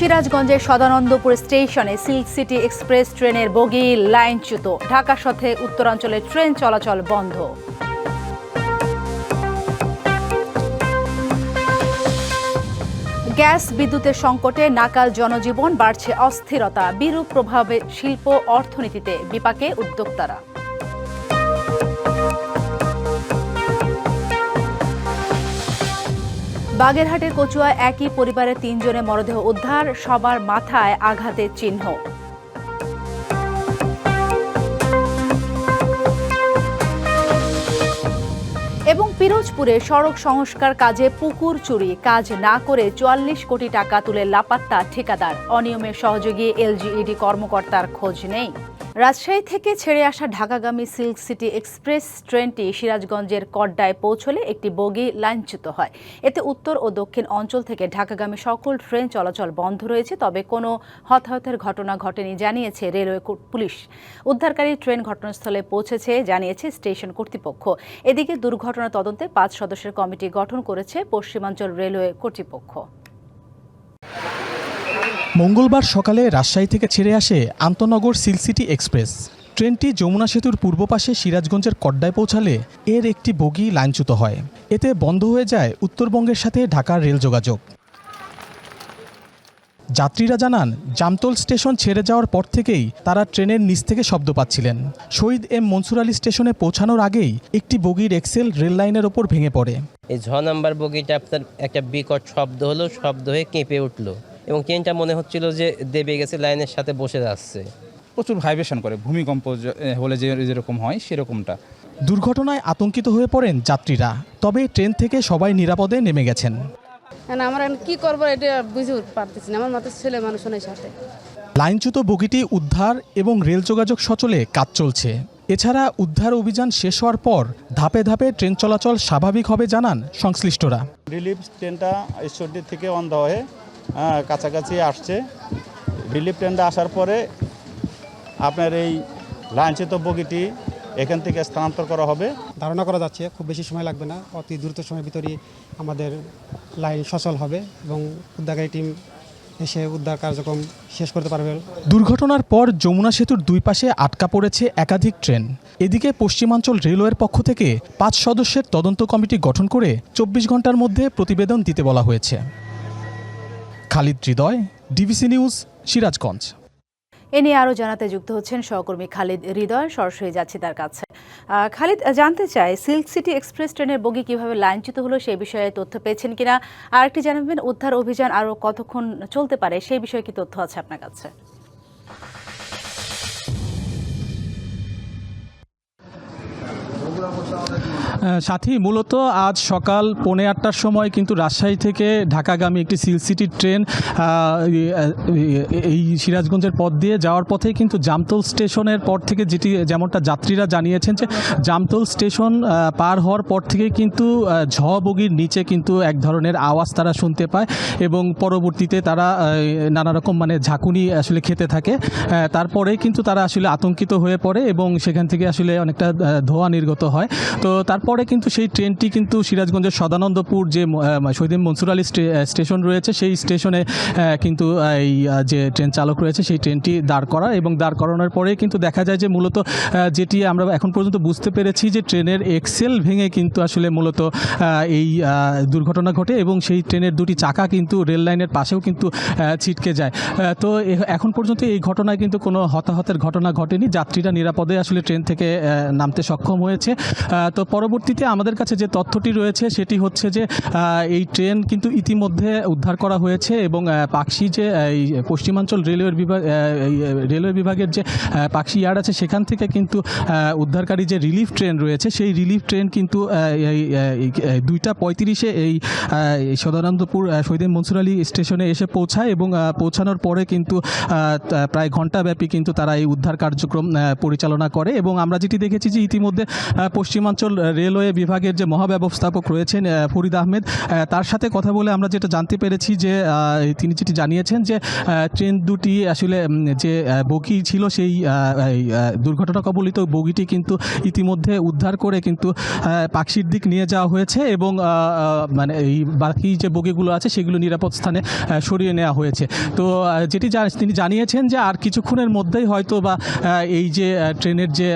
সিরাজগঞ্জের সদানন্দপুর স্টেশনে silk city express ট্রেনের বগি লাইনচ্যুত। ঢাকার সাথে উত্তরাঞ্চলে ট্রেন চলাচল বন্ধ। গ্যাস বিদ্যুতের সংকটে নাকাল জনজীবন, বাড়ছে অস্থিরতা, বিরূপ প্রভাবে শিল্প অর্থনীতিতে বিপাকে উদ্যোক্তারা। বাগেরহাটের কচুয়ায় একই পরিবারের ৩ জনের মরদেহ উদ্ধার, সবার মাথায় আঘাতের চিহ্ন। এবং পিরোজপুরে সড়ক সংস্কার কাজে পুকুর চুরি, কাজ না করে ৪৪ কোটি টাকা তুলে লাপাত্তা ঠিকাদার। অনিয়মের সহযোগী এলজিইডি কর্মকর্তার খোঁজ নেই। রাজশাহী থেকে ছেড়ে আসা ঢাকাগামী সিল্ক সিটি এক্সপ্রেস ট্রেনটি সিরাজগঞ্জের কড্ডায় পৌঁছলে একটি বগি লাইনচ্যুত হয়। এতে উত্তর ও দক্ষিণ অঞ্চল থেকে ঢাকাগামী সকল ট্রেন চলাচল বন্ধ রয়েছে, তবে কোনো হতাহতের ঘটনা ঘটেনি জানিয়েছে রেলওয়ে পুলিশ। উদ্ধারকারী ট্রেন ঘটনাস্থলে পৌঁছেছে জানিয়েছে স্টেশন কর্তৃপক্ষ। এদিকে দুর্ঘটনা তদন্তে ৫ সদস্যের কমিটি গঠন করেছে পশ্চিমাঞ্চল রেলওয়ে কর্তৃপক্ষ। মঙ্গলবার সকালে রাজশাহী থেকে ছেড়ে আসে আন্তনগর সিল্ক সিটি এক্সপ্রেস ট্রেনটি যমুনা সেতুর পূর্ব পাশে সিরাজগঞ্জের কড্ডায় পৌঁছালে এর একটি বগি লাইনচ্যুত হয়। এতে বন্ধ হয়ে যায় উত্তরবঙ্গের সাথে ঢাকার রেল যোগাযোগ। যাত্রীরা জানান, জামতল স্টেশন ছেড়ে যাওয়ার পর থেকেই তারা ট্রেনের নিচ থেকে শব্দ পাচ্ছিলেন। শহীদ এম মনসুর আলী স্টেশনে পৌঁছানোর আগেই একটি বগির এক্সেল রেল লাইনের ওপর ভেঙে পড়ে। এই ৬ নম্বর বগিটা আপনার একটা বিকট শব্দ হলো, শব্দ হয়ে কেঁপে উঠলো এবং ট্রেনটা মনে হচ্ছিল যে দেবে গেছে, লাইনের সাথে বসে যাচ্ছে। প্রচুর ভাইব্রেশন করে, ভূমিকম্প হলে যেরকম হয় সেরকমটা। দুর্ঘটনায় আতঙ্কিত হয়ে পড়েন যাত্রীরা, তবে ট্রেন থেকে সবাই নিরাপদে নেমে গেছেন। আমরা কি করবো এটা বুঝতে পারতেছি না, আমার মতো ছেলে মানুষ নেই সাথে। লাইনচ্যুত বগিটি উদ্ধার এবং রেল যোগাযোগ সচলে কাজ চলছে। এছাড়া উদ্ধার অভিযান শেষ হওয়ার পর ধাপে ধাপে ট্রেন চলাচল স্বাভাবিক হবে জানান সংশ্লিষ্টরা। রিলিফ ট্রেনটা ঈশ্বরদী থেকে অন দা হয়ে কাছাকাছি আসছে। রিলিফ ট্রেনটা আসার পরে আপনার এই লাইনচ্যুত বগিটি এখান থেকে স্থানান্তর করা হবে। ধারণা করা যাচ্ছে খুব বেশি সময় লাগবে না, অতি দ্রুত সময়ের ভিতরেই আমাদের লাইন সচল হবে এবং উদ্ধারকারী টিম এসে উদ্ধার কার্যক্রম শেষ করতে পারবে। দুর্ঘটনার পর যমুনা সেতুর দুই পাশে আটকা পড়েছে একাধিক ট্রেন। এদিকে পশ্চিমাঞ্চল রেলওয়ের পক্ষ থেকে ৫ সদস্যের তদন্ত কমিটি গঠন করে ২৪ ঘন্টার মধ্যে প্রতিবেদন দিতে বলা হয়েছে। খালিদ হৃদয়, ডিবিসি নিউজ, সিরাজগঞ্জ। এ নিয়ে আরও জানাতে যুক্ত হচ্ছেন সহকর্মী খালিদ হৃদয়। সরাসরি যাচ্ছি তার কাছে। খালিদ, জানতে চাই সিল্ক সিটি এক্সপ্রেস ট্রেনের বগি কিভাবে লাইনচ্যুত হলো সেই বিষয়ে তথ্য পেয়েছেন কিনা, আর একটি জানাবেন উদ্ধার অভিযান আরও কতক্ষণ চলতে পারে সেই বিষয়ে কি তথ্য আছে আপনার কাছে? সাথী, মূলত আজ সকাল 8:45টার সময় কিন্তু রাজশাহী থেকে ঢাকাগামী একটি সিল্ক সিটি ট্রেন এই সিরাজগঞ্জের পথ দিয়ে যাওয়ার পথে কিন্তু জামতল স্টেশনের পর থেকে যেমনটা যাত্রীরা জানিয়েছেন যে জামতল স্টেশন পার হওয়ার পর থেকে কিন্তু ঝ বগির নিচে কিন্তু এক ধরনের আওয়াজ তারা শুনতে পায় এবং পরবর্তীতে তারা নানা রকম ঝাঁকুনি আসলে খেতে থাকে। তারপরে কিন্তু তারা আসলে আতঙ্কিত হয়ে পড়ে এবং সেখান থেকে আসলে অনেকটা ধোঁয়া নির্গত হয়। তো তারপরে কিন্তু সেই ট্রেনটি কিন্তু সিরাজগঞ্জের সদানন্দপুর যে শহীদ মনসুর আলী স্টেশন রয়েছে সেই স্টেশনে কিন্তু এই যে ট্রেন চালক রয়েছে সেই ট্রেনটি দাঁড় করা, এবং দাঁড় করানোর পরে কিন্তু দেখা যায় যে মূলত যেটি আমরা এখন পর্যন্ত বুঝতে পেরেছি যে ট্রেনের এক্সেল ভেঙে কিন্তু আসলে মূলত এই দুর্ঘটনা ঘটে এবং সেই ট্রেনের দুটি চাকা কিন্তু রেল লাইনের পাশেও কিন্তু ছিটকে যায়। তো এখন পর্যন্ত এই ঘটনায় কিন্তু কোনো হতাহতের ঘটনা ঘটেনি, যাত্রীরা নিরাপদে আসলে ট্রেন থেকে নামতে সক্ষম হয়েছে। তো পরবর্তীতে আমাদের কাছে যে তথ্যটি রয়েছে সেটি হচ্ছে যে এই ট্রেন কিন্তু ইতিমধ্যে উদ্ধার করা হয়েছে এবং পাকশি যে এই পশ্চিমাঞ্চল রেলওয়ে বিভাগের যে পাকশি ইয়ার্ড আছে সেখান থেকে কিন্তু উদ্ধারকারী যে রিলিফ ট্রেন রয়েছে সেই রিলিফ ট্রেন কিন্তু 2:35-এ এই সদানন্দপুর শহীদ মনসুর আলী স্টেশনে এসে পৌঁছায় এবং পৌঁছানোর পরে কিন্তু প্রায় ঘণ্টাব্যাপী কিন্তু তারা এই উদ্ধার কার্যক্রম পরিচালনা করে। এবং আমরা যেটি দেখেছি যে ইতিমধ্যে পশ্চিমাঞ্চল রেলওয়ে বিভাগের যে মহাব্যবস্থাপক রয়েছেন ফরিদ আহমেদ, তার সাথে কথা বলে আমরা যেটা জানতে পেরেছি যে তিনি যেটি জানিয়েছেন যে ট্রেন দুটি আসলে যে বগি ছিল সেই দুর্ঘটনা কবলিত বগিটি কিন্তু ইতিমধ্যে উদ্ধার করে কিন্তু পাকশির দিক নিয়ে যাওয়া হয়েছে এবং মানে এই বাকি যে বগিগুলো আছে সেগুলো নিরাপদ স্থানে সরিয়ে নেওয়া হয়েছে। তো যেটি তিনি জানিয়েছেন যে আর কিছুক্ষণের মধ্যেই হয়তো বা এই যে ট্রেনের যে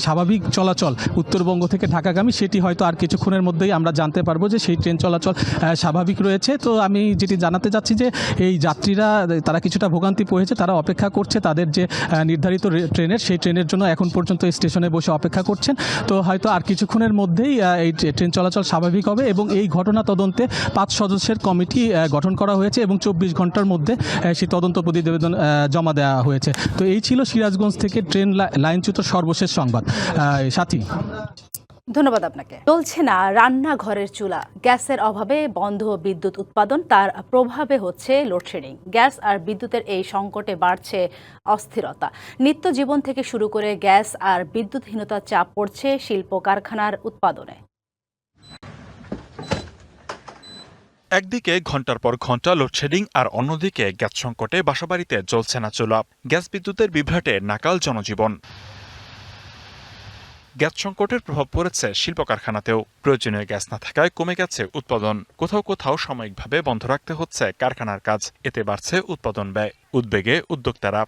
স্বাভাবিক চলাচল উত্তরবঙ্গ থেকে ঢাকাগামী সেটি হয়তো আর কিছুক্ষণের মধ্যেই আমরা জানতে পারবো যে সেই ট্রেন চলাচল স্বাভাবিক রয়েছে। তো আমি যেটি জানাতে চাচ্ছি যে এই যাত্রীরা তারা কিছুটা ভোগান্তি পড়েছে, তারা অপেক্ষা করছে তাদের যে নির্ধারিত ট্রেনের সেই ট্রেনের জন্য এখন পর্যন্ত স্টেশনে বসে অপেক্ষা করছেন। তো হয়তো আর কিছুক্ষণের মধ্যেই এই ট্রেন চলাচল স্বাভাবিক হবে এবং এই ঘটনা তদন্তে 5 সদস্যের কমিটি গঠন করা হয়েছে এবং 24 ঘন্টার মধ্যে সেই তদন্ত প্রতিবেদন জমা দেওয়া হয়েছে। তো এই ছিল সিরাজগঞ্জ থেকে ট্রেন লাইনচ্যুত সর্বশেষ সংবাদ। সাথী, ধন্যবাদ আপনাকে। চলছে না রান্নাঘরের চুলা, গ্যাসের অভাবে বন্ধ বিদ্যুৎ উৎপাদন, তার প্রভাবে হচ্ছে লোডশেডিং। গ্যাস আর বিদ্যুতের এই সংকটে বাড়ছে অস্থিরতা। নিত্য জীবন থেকে শুরু করে গ্যাস আর বিদ্যুৎহীনতার চাপ পড়ছে শিল্প কারখানার উৎপাদনে। একদিকে ঘন্টার পর ঘন্টা লোডশেডিং আর অন্যদিকে গ্যাস সংকটে বাসাবাড়িতে জ্বলছে না চুলা। গ্যাস বিদ্যুতের বিভ্রাটে নাকাল জনজীবন। গ্যাস সংকটের প্রভাব পড়েছে শিল্প কারখানাতেও। প্রয়োজনীয় গ্যাস না থাকায় কমে গেছে উৎপাদন। কোথাও কোথাও সাময়িকভাবে বন্ধ রাখতে হচ্ছে কারখানার কাজ। এতে বাড়ছে উৎপাদন ব্যয়। উদ্বেগে উদ্যোক্তারা।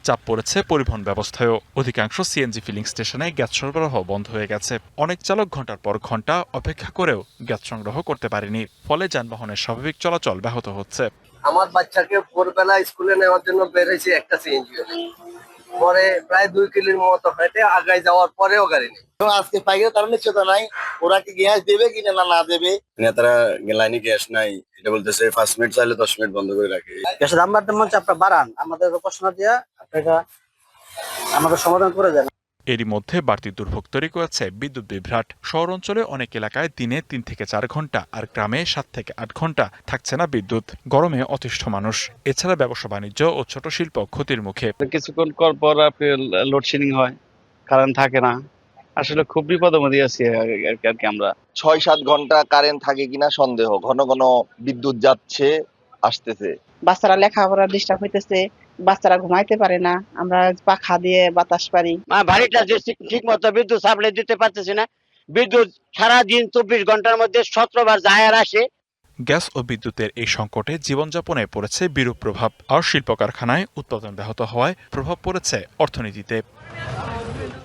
চাপ পড়েছে পরিবহন ব্যবস্থায়ও। অধিকাংশ সিএনজি ফিলিং স্টেশনে গ্যাস সরবরাহ বন্ধ হয়ে গেছে। অনেক চালক ঘন্টার পর ঘন্টা অপেক্ষা করেও গ্যাস সংগ্রহ করতে পারেনি। ফলে যানবাহনের স্বাভাবিক চলাচল ব্যাহত হচ্ছে। আমার বাচ্চাকে ভোরবেলা স্কুলে নেওয়ার জন্য বেরিয়েছি একটা সিএনজি, পরে প্রায় 2 কিলোর মতো হেঁটে আগায় যাওয়ার পরেও গাড়ি নেই। আজকে পাইকারি তার নিশ্চয়তা নাই, ওরা কি গ্যাস দেবে কিনা না দেবে। নেতারা লাইনে গ্যাস নাই এটা বলতেছে 5 মিনিট চাইলে 10 মিনিট বন্ধ করে রাখে। গ্যাসের দাম বাড়তে মন আপনারা বাড়ান, আমাদের প্রশ্ন দিয়ে আপনারা আমাদের সমাধান করে দেন। এরই মধ্যে বাড়তি দুর্ভোগ তৈরি করেছে বিদ্যুৎ বিভ্রাট। শহর অঞ্চলে অনেক এলাকায় দিনে 3 থেকে 4 ঘন্টা, আর গ্রামে 7 থেকে 8 ঘন্টা থাকছে না বিদ্যুৎ। গরমে অতিষ্ঠ মানুষ। এছাড়া ব্যবসা বাণিজ্য ও ছোট শিল্প ক্ষতির মুখে। কিছুক্ষণ পর লোডশেডিং হয়, কারেন্ট থাকে না। আসলে খুব বিপদের মধ্যে আছি আর কি। আমরা 6-7 ঘন্টা কারেন্ট থাকে কিনা সন্দেহ। ঘন ঘন বিদ্যুৎ যাচ্ছে আসতেছে। বাচ্চারা লেখাপড়া ডিস্টার্ব হইতেছে, বাচ্চারা ঘুমাইতে পারে না, আমরা পাখা দিয়ে বাতাস পারি। বাড়িটা যে ঠিক মতো বিদ্যুৎ সাপ্লাই দিতে পারতেছে না। বিদ্যুৎ সারাদিন 24 ঘন্টার মধ্যে 17 বার যায় আর আসে। গ্যাস ও বিদ্যুতের এই সংকটে জীবনযাপনে পড়েছে বিরূপ প্রভাব। আর শিল্প কারখানায় উৎপাদন ব্যাহত হওয়ায় প্রভাব পড়েছে অর্থনীতিতে।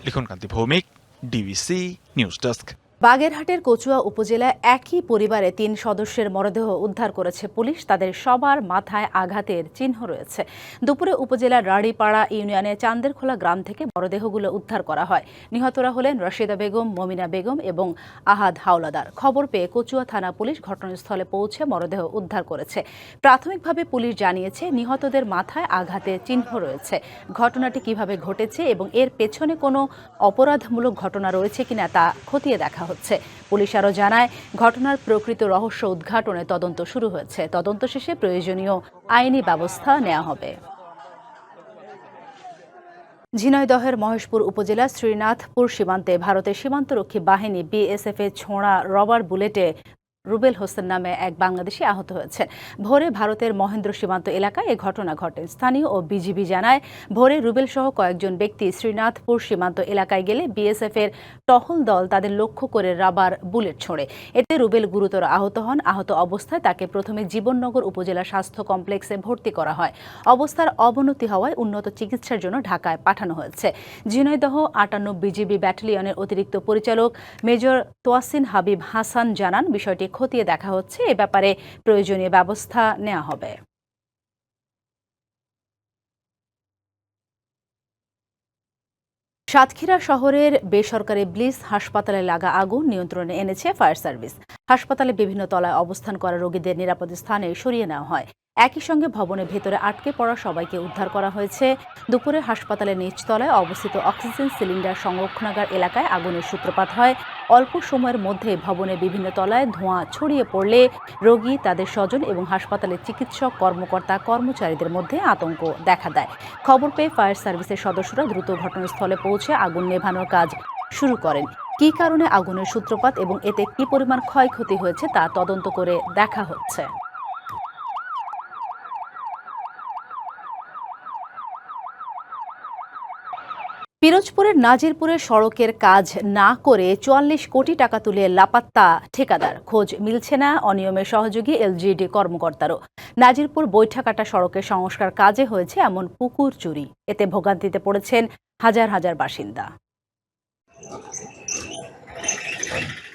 লিখনকান্তি ভৌমিক, ডিবিসি নিউজ ডেস্ক। বাগেরহাটের কচুয়া উপজেলায় একই পরিবারে 3 সদস্যের মরদেহ উদ্ধার করেছে পুলিশ। তাদের সবার মাথায় আঘাতের চিহ্ন রয়েছে। দুপুরে উপজেলার রাড়িপাড়া ইউনিয়নের চান্দেরখোলা গ্রাম থেকে মরদেহগুলো উদ্ধার করা হয়। নিহতরা হলেন রশিদা বেগম, মমিনা বেগম এবং আহাদ হাওলাদার। খবর পেয়ে কচুয়া থানা পুলিশ ঘটনাস্থলে পৌঁছে মরদেহ উদ্ধার করেছে। প্রাথমিকভাবে পুলিশ জানিয়েছে নিহতদের মাথায় আঘাতের চিহ্ন রয়েছে। ঘটনাটি কিভাবে ঘটেছে এবং এর পেছনে কোনো অপরাধমূলক ঘটনা রয়েছে কিনা তা খতিয়ে দেখা হচ্ছে। পুলিশ আরও জানায়, ঘটনার প্রকৃত রহস্য উদ্ঘাটনে তদন্ত শুরু হয়েছে। তদন্ত শেষে প্রয়োজনীয় আইনি ব্যবস্থা নেওয়া হবে। ঝিনাইদহের মহেশপুর উপজেলার শ্রীনাথপুর সীমান্তে ভারতের সীমান্তরক্ষী বাহিনী বিএসএফ এর ছোঁড়া রবার বুলেটে রুবেল হোসেন নামে এক বাংলাদেশি আহত হয়েছেন। ভোরে ভারতের মহেন্দ্র সীমান্ত এলাকায় এ ঘটনা ঘটে। স্থানীয় ও বিজিবি জানায়, ভোরে রুবেল সহ কয়েকজন ব্যক্তি শ্রীনাথপুর সীমান্ত এলাকায় গেলে বিএসএফ এর টহল দল তাদের লক্ষ্য করে রাবার বুলেট ছোড়ে। এতে রুবেল গুরুতর আহত হন। আহত অবস্থায় তাকে প্রথমে জীবননগর উপজেলা স্বাস্থ্য কমপ্লেক্সে ভর্তি করা হয়। অবস্থার অবনতি হওয়ায় উন্নত চিকিৎসার জন্য ঢাকায় পাঠানো হয়েছে। ঝিনাইদহ 58 বিজিবি ব্যাটালিয়নের অতিরিক্ত পরিচালক মেজর তোয়াসিন হাবিব হাসান জানান, বিষয়টি খতিয়ে দেখা হচ্ছে। এ ব্যাপারে প্রয়োজনীয় ব্যবস্থা নেওয়া হবে। সাতক্ষীরা শহরের বেসরকারি ব্লিস হাসপাতালে লাগা আগুন নিয়ন্ত্রণে এনেছে ফায়ার সার্ভিস। হাসপাতালে বিভিন্ন তলায় অবস্থান করা রোগীদের নিরাপদ স্থানে সরিয়ে নেওয়া হয়। একই সঙ্গে ভবনের ভেতরে আটকে পড়া সবাইকে উদ্ধার করা হয়েছে। দুপুরে হাসপাতালের নিচতলায় অবস্থিত অক্সিজেন সিলিন্ডার সংরক্ষণাগার এলাকায় আগুনের সূত্রপাত হয়। অল্প সময়ের মধ্যে ভবনের বিভিন্ন তলায় ধোঁয়া ছড়িয়ে পড়লে রোগী, তাদের স্বজন এবং হাসপাতালের চিকিৎসক, কর্মকর্তা, কর্মচারীদের মধ্যে আতঙ্ক দেখা দেয়। খবর পেয়ে ফায়ার সার্ভিসের সদস্যরা দ্রুত ঘটনাস্থলে পৌঁছে আগুন নেভানোর কাজ শুরু করেন। কী কারণে আগুনের সূত্রপাত এবং এতে কী পরিমাণ ক্ষয়ক্ষতি হয়েছে তা তদন্ত করে দেখা হচ্ছে। পিরোজপুরের নাজিরপুরে সড়কের কাজ না করে ৪৪ কোটি টাকা তুলে লাপাত্তা ঠিকাদার। খোঁজ মিলছে না অনিয়মের সহযোগী এলজিইডি কর্মকর্তারও। নাজিরপুর বৈঠাকাটা সড়কের সংস্কার কাজে হয়েছে এমন পুকুর চুরি। এতে ভোগান্তিতে পড়েছেন হাজার হাজার বাসিন্দা।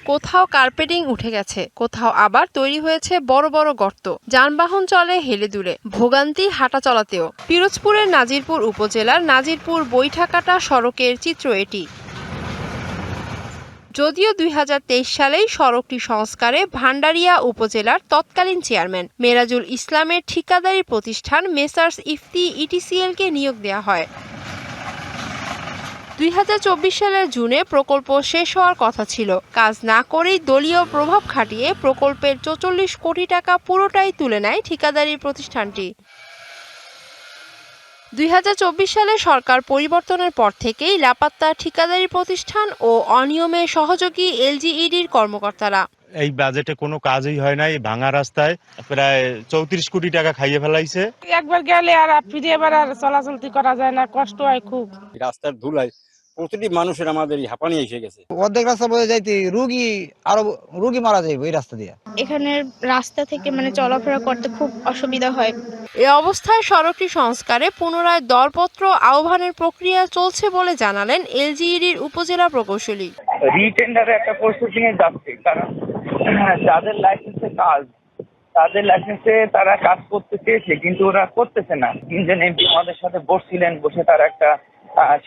কোথাও কার্পেটিং উঠে গেছে, কোথাও আবার তৈরি হয়েছে বড় বড় গর্ত। যানবাহন চলে হেলে দুলে, ভোগান্তি হাঁটা চলাতেও। পিরোজপুরের নাজিরপুর উপজেলার নাজিরপুর বৈঠাকাটা সড়কের চিত্র এটি। যদিও ২০২৩ সালেই সড়কটি সংস্কারে ভান্ডারিয়া উপজেলার তৎকালীন চেয়ারম্যান মেরাজুল ইসলামের ঠিকাদারি প্রতিষ্ঠান মেসার্স ইফতি ইটিসিএলকে নিয়োগ দেওয়া হয়। ২০২৪ সালের জুনে প্রকল্প শেষ হওয়ার কথা ছিল। কাজ না করেই দলীয় প্রভাব খাটিয়ে প্রকল্পের ৪৪ কোটি টাকা পুরোটাই তুলে নেয় ঠিকাদারি প্রতিষ্ঠানটি। ২০২৪ সালে সরকার পরিবর্তনের পর থেকেই লাপাত্তা ঠিকাদারি প্রতিষ্ঠান ও অনিয়মে সহযোগী এলজিইডির কর্মকর্তারা। এই বাজেটে কোনো কাজই হয় নাই। ভাঙা রাস্তায় প্রায় ৩৪ কোটি টাকা খাইয়ে ফেলাইছে। একবার গেলে আর ফিরে এবার আর চলাচলতি করা যায় না, কষ্ট হয় খুব। রাস্তার ধুলায় প্রতিটি মানুষের আমাদের হাঁপানি এসে গেছে। অর্ধেক রাস্তা বয়ে যাইতে রুগী মারা যাইবে এই রাস্তা দিয়ে। এখানে রাস্তা থেকে চলাফেরা করতে খুব অসুবিধা হয়। এ অবস্থায় সড়কটি সংস্কারে পুনরায় দরপত্র আহ্বানের প্রক্রিয়া চলছে বলে জানালেন এলজিইডির উপজেলা প্রকৌশলী। রিটেন্ডারে একটা প্রস্তুতি নিয়ে যাচ্ছে, কারণ যাদের লাইসেন্সে কাজ, তাদের লাইসেন্সে তারা কাজ করতে চেয়েছে কিন্তু ওরা করতেছে না। তিনজন এমপি আমাদের সাথে বসছিলেন, বসে তারা একটা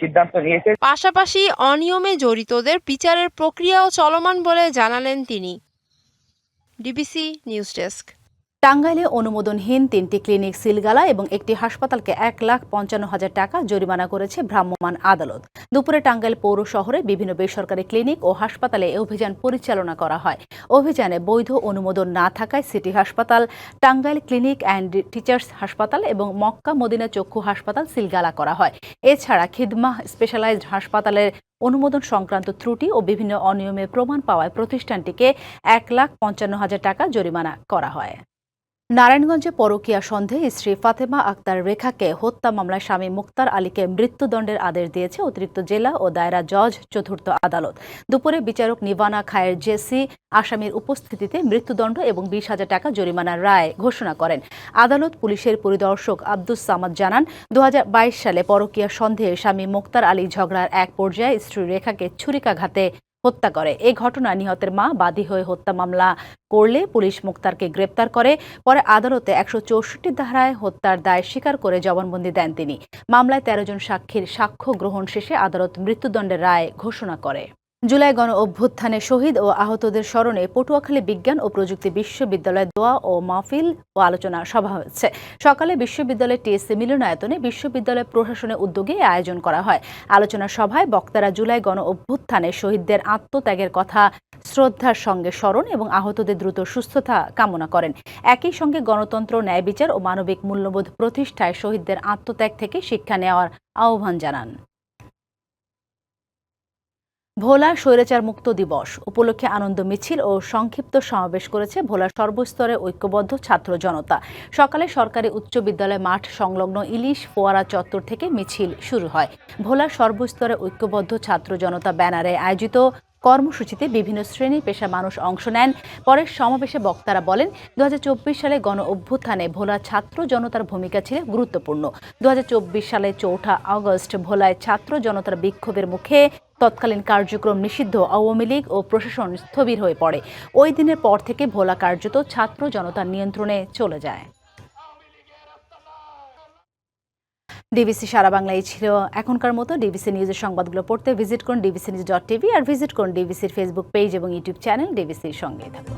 সিদ্ধান্ত নিয়েছে। পাশাপাশি অনিয়মে জড়িতদের বিচারের প্রক্রিয়াও চলমান বলে জানালেন তিনি। DBC news desk. টাঙ্গাইলে অনুমোদনহীন ৩টি ক্লিনিক সিলগালা এবং একটি হাসপাতালকে ১,৫৫,০০০ টাকা জরিমানা করেছে ভ্রাম্যমাণ আদালত। দুপুরে টাঙ্গাইল পৌর শহরে বিভিন্ন বেসরকারি ক্লিনিক ও হাসপাতালে এই অভিযান পরিচালনা করা হয়। অভিযানে বৈধ অনুমোদন না থাকায় সিটি হাসপাতাল, টাঙ্গাইল ক্লিনিক অ্যান্ড টিচার্স হাসপাতাল এবং মক্কা মদিনা চক্ষু হাসপাতাল সিলগালা করা হয়। এছাড়া খিদমাহ স্পেশালাইজড হাসপাতালের অনুমোদন সংক্রান্ত ত্রুটি ও বিভিন্ন অনিয়মের প্রমাণ পাওয়ায় প্রতিষ্ঠানটিকে ১,৫৫,০০০ টাকা জরিমানা করা হয়। নারায়ণগঞ্জে পরকীয়া সন্দেহে স্ত্রী ফাতেমা আক্তার রেখাকে হত্যা মামলায় স্বামী মুক্তার আলীকে মৃত্যুদণ্ডের আদেশ দিয়েছে অতিরিক্ত জেলা ও দায়রা জজ চতুর্থ আদালত। দুপুরে বিচারক নিভানা খায়ের জেসি আসামির উপস্থিতিতে মৃত্যুদণ্ড এবং ২০,০০০ টাকা জরিমানার রায় ঘোষণা করেন। আদালত পুলিশের পরিদর্শক আব্দুস সামাদ জানান, ২০২২ সালে পরকীয়া সন্দেহে স্বামী মুক্তার আলী ঝগড়ার এক পর্যায়ে স্ত্রী রেখাকে ছুরিকাঘাতে হত্যা করে। এই ঘটনায় নিহতের মা বাদী হয়ে হত্যা মামলা করলে পুলিশ মুক্তারকে গ্রেপ্তার করে। পরে আদালতে ১৬৪ ধারায় হত্যার দায় স্বীকার করে জবানবন্দি দেন তিনি। মামলায় ১৩ জন সাক্ষীর সাক্ষ্য গ্রহণ শেষে আদালত মৃত্যুদণ্ডের রায় ঘোষণা করে। জুলাই গণ অভ্যুত্থানে শহীদ ও আহতদের স্মরণে পটুয়াখালী বিজ্ঞান ও প্রযুক্তি বিশ্ববিদ্যালয়ে দোয়া ও মাহফিল ও আলোচনা সভা হয়েছে। সকালে বিশ্ববিদ্যালয়ের টিএসসি মিলনায়তনে বিশ্ববিদ্যালয় প্রশাসনের উদ্যোগে আয়োজন করা হয়। আলোচনা সভায় বক্তারা জুলাই গণ অভ্যুত্থানে শহীদদের আত্মত্যাগের কথা শ্রদ্ধার সঙ্গে স্মরণ এবং আহতদের দ্রুত সুস্থতা কামনা করেন। একই সঙ্গে গণতন্ত্র, ন্যায় বিচার ও মানবিক মূল্যবোধ প্রতিষ্ঠায় শহীদদের আত্মত্যাগ থেকে শিক্ষা নেওয়ার আহ্বান জানান। ভোলা স্বৈরাচার মুক্ত দিবস উপলক্ষে আনন্দ মিছিল ও সংক্ষিপ্ত সমাবেশ করেছে ভোলার সর্বস্তরে ঐক্যবদ্ধ ছাত্র জনতা। সকালে সরকারি উচ্চ বিদ্যালয় মাঠ সংলগ্ন ইলিশ ফোয়ারা চত্বর থেকে মিছিল শুরু হয়। ভোলার সর্বস্তরে ঐক্যবদ্ধ ছাত্র জনতা ব্যানারে আয়োজিত কর্মসূচিতে বিভিন্ন শ্রেণী পেশা মানুষ অংশ নেন। পরে সমাবেশে বক্তারা বলেন, ২০২৪ সালে গণ অভ্যুত্থানে ভোলা ছাত্র জনতার ভূমিকা ছিল গুরুত্বপূর্ণ। ২০২৪ সালে ৪ আগস্ট ভোলায় ছাত্র জনতার বিক্ষোভের মুখে তৎকালীন কার্যক্রম নিষিদ্ধ আওয়ামী লীগ ও প্রশাসন স্থবির হয়ে পড়ে। ওই দিনের পর থেকে ভোলা কার্যত ছাত্র জনতার নিয়ন্ত্রণে চলে যায়। ডিবিসি সারা বাংলায় ছিল এখনকার মতো। ডিবিসি নিউজের সংবাদগুলো পড়তে ভিজিট করুন dbcnews.tv আর ভিজিট করুন ডিবিসির ফেসবুক পেজ এবং ইউটিউব চ্যানেল ডিবিসির সঙ্গে থাকুন।